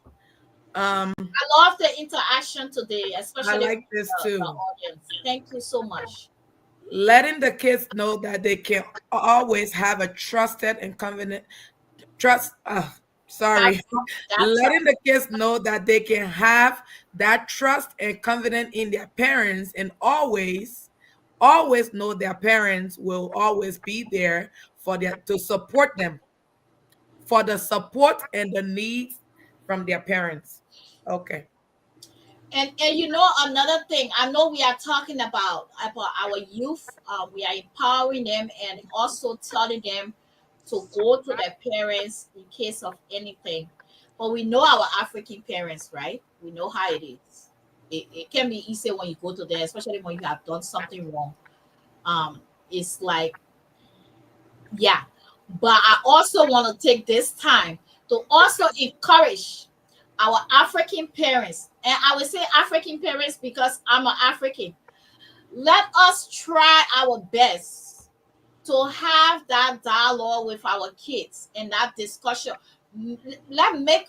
Um, I love the interaction today, I especially like from this the too. audience. Thank you so much. Letting the kids know that they can always have a trusted and confident trust. That Sorry. that Letting trust. the kids know that they can have that trust and confidence in their parents, and always know their parents will always be there for their to support them, for the support and the needs from their parents. Okay. And you know another thing, I know we are talking about our youth. We are empowering them and also telling them to go to their parents in case of anything. But we know our African parents, right? We know how it is. It can be easy when you go to them, especially when you have done something wrong. It's like, yeah. But I also want to take this time to also encourage our African parents. And I will say African parents because I'm an African. Let us try our best to have that dialogue with our kids and that discussion. Let make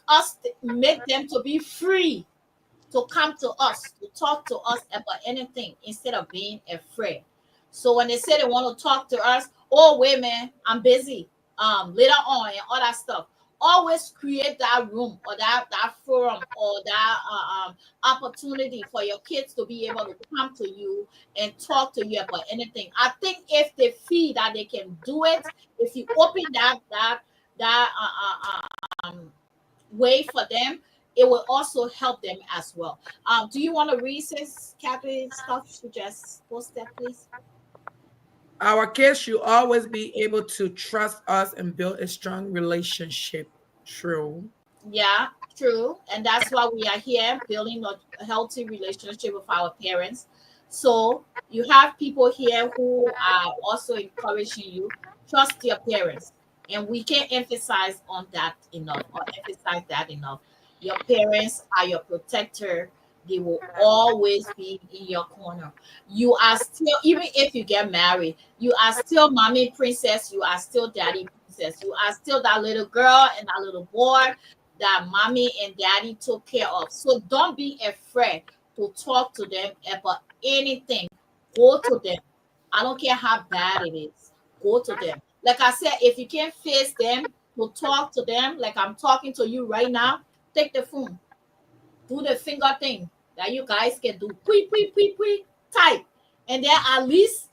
them to be free to come to us, to talk to us about anything instead of being afraid. So when they say they want to talk to us, oh wait man, I'm busy. Later on and all that stuff. Always create that room or that forum or that opportunity for your kids to be able to come to you and talk to you about anything. I think if they feel that they can do it, if you open that way for them, it will also help them as well. Do you want to read this Catherine stuff she just posted, please? Our kids should always be able to trust us and build a strong relationship. True. Yeah, true. And that's why we are here building a healthy relationship with our parents. So you have people here who are also encouraging you, trust your parents. And we can't emphasize on that enough or emphasize that enough. Your parents are your protector. They will always be in your corner. You are still, even if you get married, you are still mommy princess. You are still daddy princess. You are still that little girl and that little boy that mommy and daddy took care of. So don't be afraid to talk to them about anything. Go to them. I don't care how bad it is. Go to them. Like I said, if you can't face them to talk to them, like I'm talking to you right now, take the phone, do the finger thing that you guys can do. Quick, type. And then at least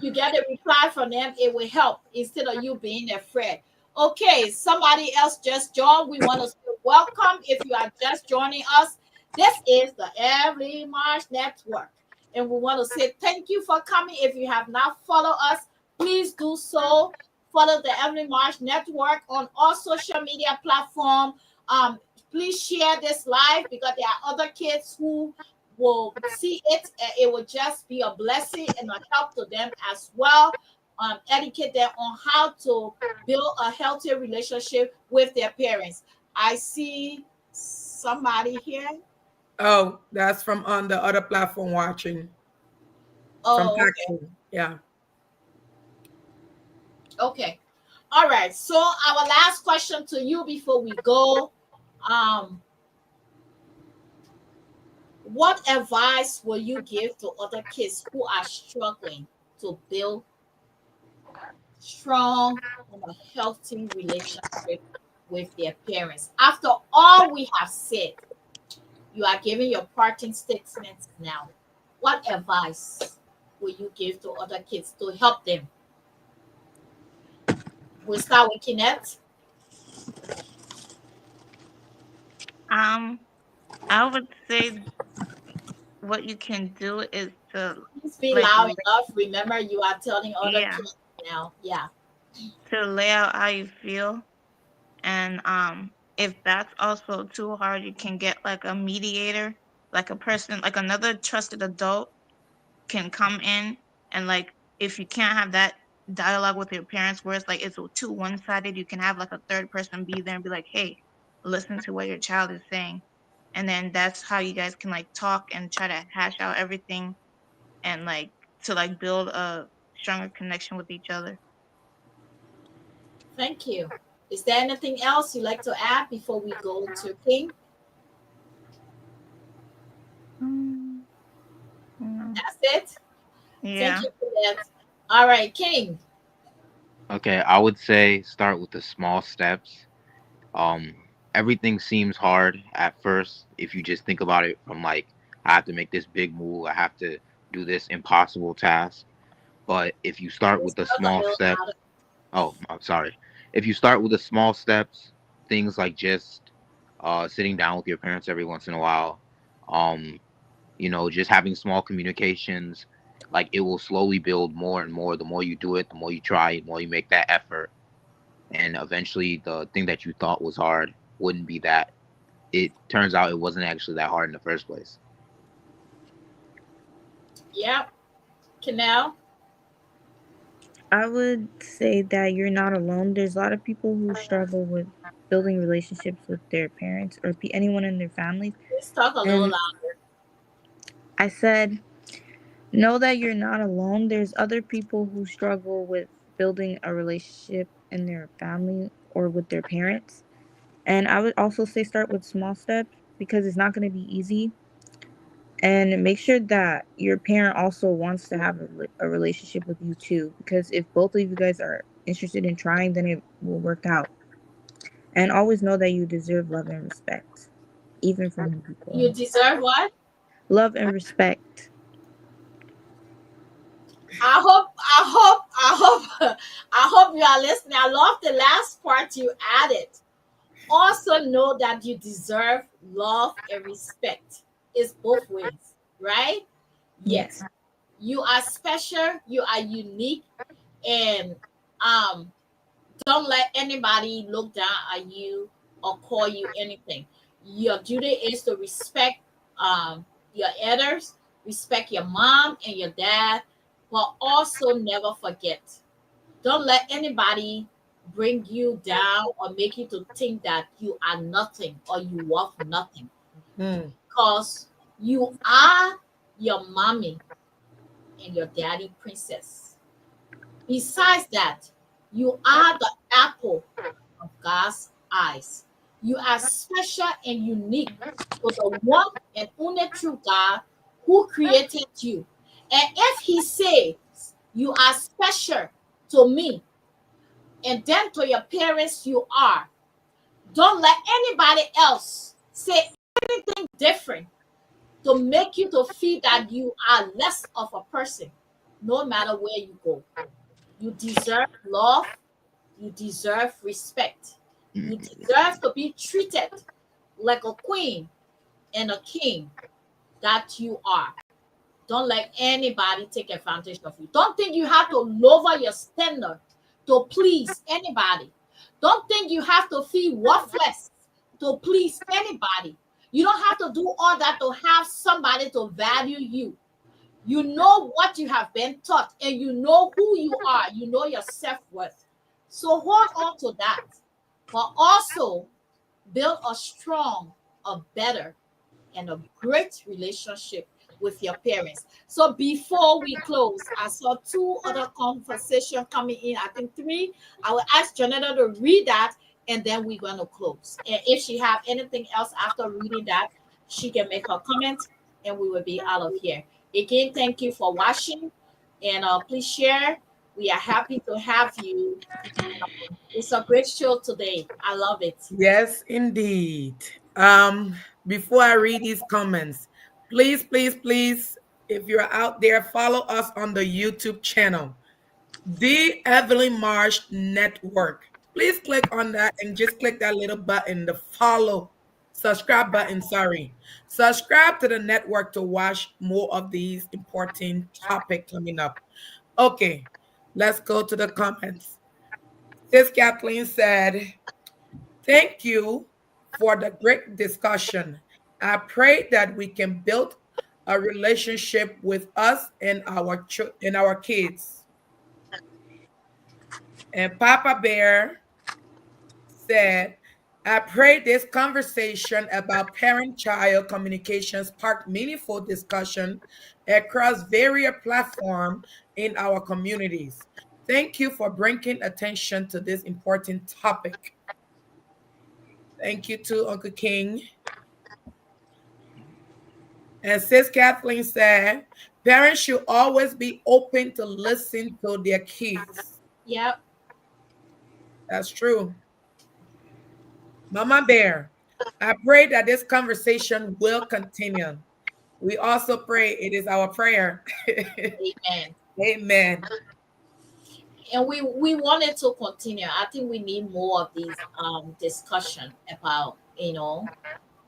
you get a reply from them. It will help instead of you being afraid. Okay, somebody else just joined. We want to say welcome if you are just joining us. This is the Every March Network. And we want to say thank you for coming. If you have not followed us, please do so. Follow the Every March Network on all social media platforms. Please share this live because there are other kids who will see it, and it will just be a blessing and a help to them as well. Educate them on how to build a healthy relationship with their parents. I see somebody here. Oh, that's from on the other platform watching from Oh, okay. Paxton. Yeah. Okay. All right. So our last question to you before we go. Um, what advice will you give to other kids who are struggling to build strong and a healthy relationship with their parents? After all we have said, you are giving your parting statements now. What advice will you give to other kids to help them? We'll start with Kinette. Um, I would say what you can do is to Please be like loud enough. Remember, you are telling other yeah, kids now. Yeah. to lay out how you feel. And if that's also too hard, you can get like a mediator, like a person, like another trusted adult can come in. And like if you can't have that dialogue with your parents where it's like it's too one-sided, you can have like a third person be there and be like, hey, listen to what your child is saying. And then that's how you guys can like talk and try to hash out everything and like to like build a stronger connection with each other. Thank you. Is there anything else you'd like to add before we go to King? Mm, That's it. Thank yeah. you for that. All right, King. Okay, I would say start with the small steps. Um, Everything seems hard at first if you just think about it from like, I have to make this big move, I have to do this impossible task. But if you start Please with the talk a small little steps, louder. oh, I'm sorry. If you start with the small steps, things like just sitting down with your parents every once in a while, um, just having small communications, like it will slowly build more and more. The more you do it, the more you try, the more you make that effort. And eventually, the thing that you thought was hard wouldn't be that. It turns out it wasn't actually that hard in the first place. Yep. Canal. I would say that you're not alone. There's a lot of people who struggle with building relationships with their parents or anyone in their families. Please talk a little And louder. I said, know that you're not alone. There's other people who struggle with building a relationship in their family or with their parents. And I would also say start with small steps because it's not going to be easy. And make sure that your parent also wants to have a relationship with you too. Because if both of you guys are interested in trying, then it will work out. And always know that you deserve love and respect, even from the You people. deserve what? Love and respect. I hope you are listening. I love the last part you added. Also know that you deserve love and respect. It's both ways, right? Yes. Yes. You are special, you are unique, and um don't let anybody look down at you or call you anything. Your duty is to respect your elders, respect your mom and your dad, but also never forget. Don't let anybody bring you down or make you to think that you are nothing or you worth nothing. Hmm. Because you are your mommy and your daddy princess. Besides that, you are the apple of God's eyes. You are special and unique to the one and only true God who created you. And if He says you are special to me and then to your parents, you are, don't let anybody else say anything different to make you to feel that you are less of a person, no matter where you go. You deserve love. You deserve respect. You Mm. deserve to be treated like a queen and a king that you are. Don't let anybody take advantage of you. Don't think you have to lower your standard to please anybody. Don't think you have to feel worthless to please anybody. You don't have to do all that to have somebody to value you. You know what you have been taught, and you know who you are. You know your self-worth. So hold on to that. But also build a strong, a better, and a great relationship with your parents. So before we close, I saw two other conversations coming in. I think three. I will ask Janetta to read that, and then we're going to close. And if she have anything else after reading that, she can make her comment, and we will be out of here. Again, thank you for watching, and please share. We are happy to have you. It's a great show today. I love it. Yes, indeed. Before I read these comments, please, please, please, if you're out there, follow us on the YouTube channel, The Evelyn Marsh Network. Please click on that and just click that little button, the subscribe button, sorry. Subscribe to the network to watch more of these important topics coming up. Okay, let's go to the comments. Sis Kathleen said, thank you for the great discussion. I pray that we can build a relationship with us and our kids. And Papa Bear said, I pray this conversation about parent-child communication sparked meaningful discussion across various platforms in our communities. Thank you for bringing attention to this important topic. Thank you to Uncle King. And Sis Kathleen said, parents should always be open to listen to their kids. Yep. That's true. Mama Bear, I pray that this conversation will continue. We also pray, it is our prayer. Amen. Amen. And we wanted to continue. I think we need more of these discussion about,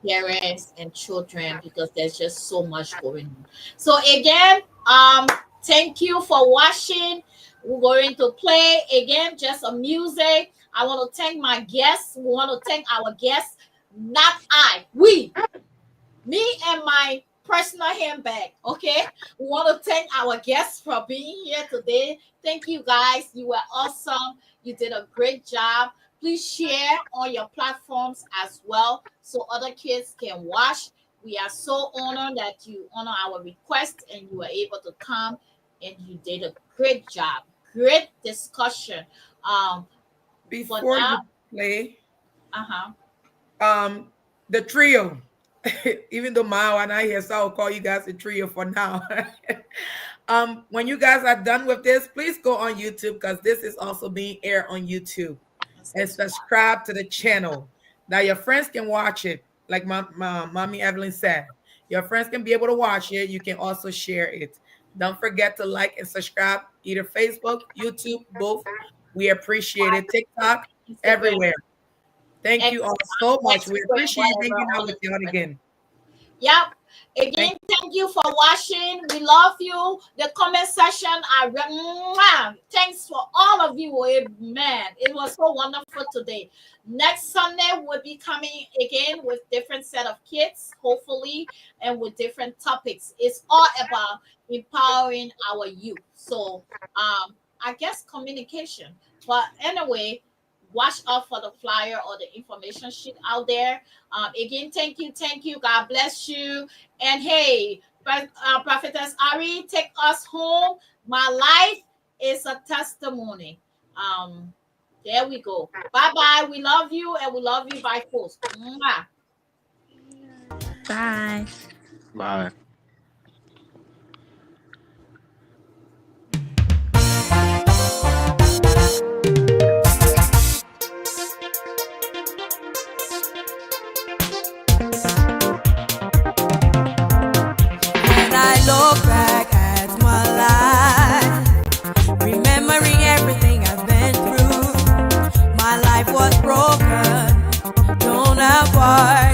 parents and children, because there's just so much going on. So again, thank you for watching. We're going to play again just some music. I want to thank my guests. We want to thank our guests, not I, we, me and my personal handbag. Okay, we want to thank our guests for being here today. Thank you guys. You were awesome. You did a great job. Please share on your platforms as well so other kids can watch. We are so honored that you honor our request and you were able to come, and you did a great job. Great discussion. Before you play, Uh-huh. The trio, even though Mao and I here, so I'll call you guys a trio for now. When you guys are done with this, please go on YouTube, because this is also being aired on YouTube, and subscribe to the channel. Now your friends can watch it, like Mommy Evelyn said. Your friends can be able to watch it. You can also share it. Don't forget to like and subscribe, either Facebook, YouTube, both. We appreciate it. TikTok, everywhere. Thank you all so much. We appreciate hanging out with y'all again. Yep. Again, thank you for watching. We love you. The comment section, thanks for all of you. Amen. It was so wonderful today. Next Sunday, we'll be coming again with different set of kids, hopefully, and with different topics. It's all about empowering our youth. So, I guess communication. But anyway, watch out for the flyer or the information sheet out there. Again, thank you. God bless you. And hey, Prophetess Ari, take us home. My life is a testimony. There we go. Bye-bye. We love you, and we love you by force. Mwah. Bye. Bye. When I look back at my life, remembering everything I've been through, my life was broken, torn apart.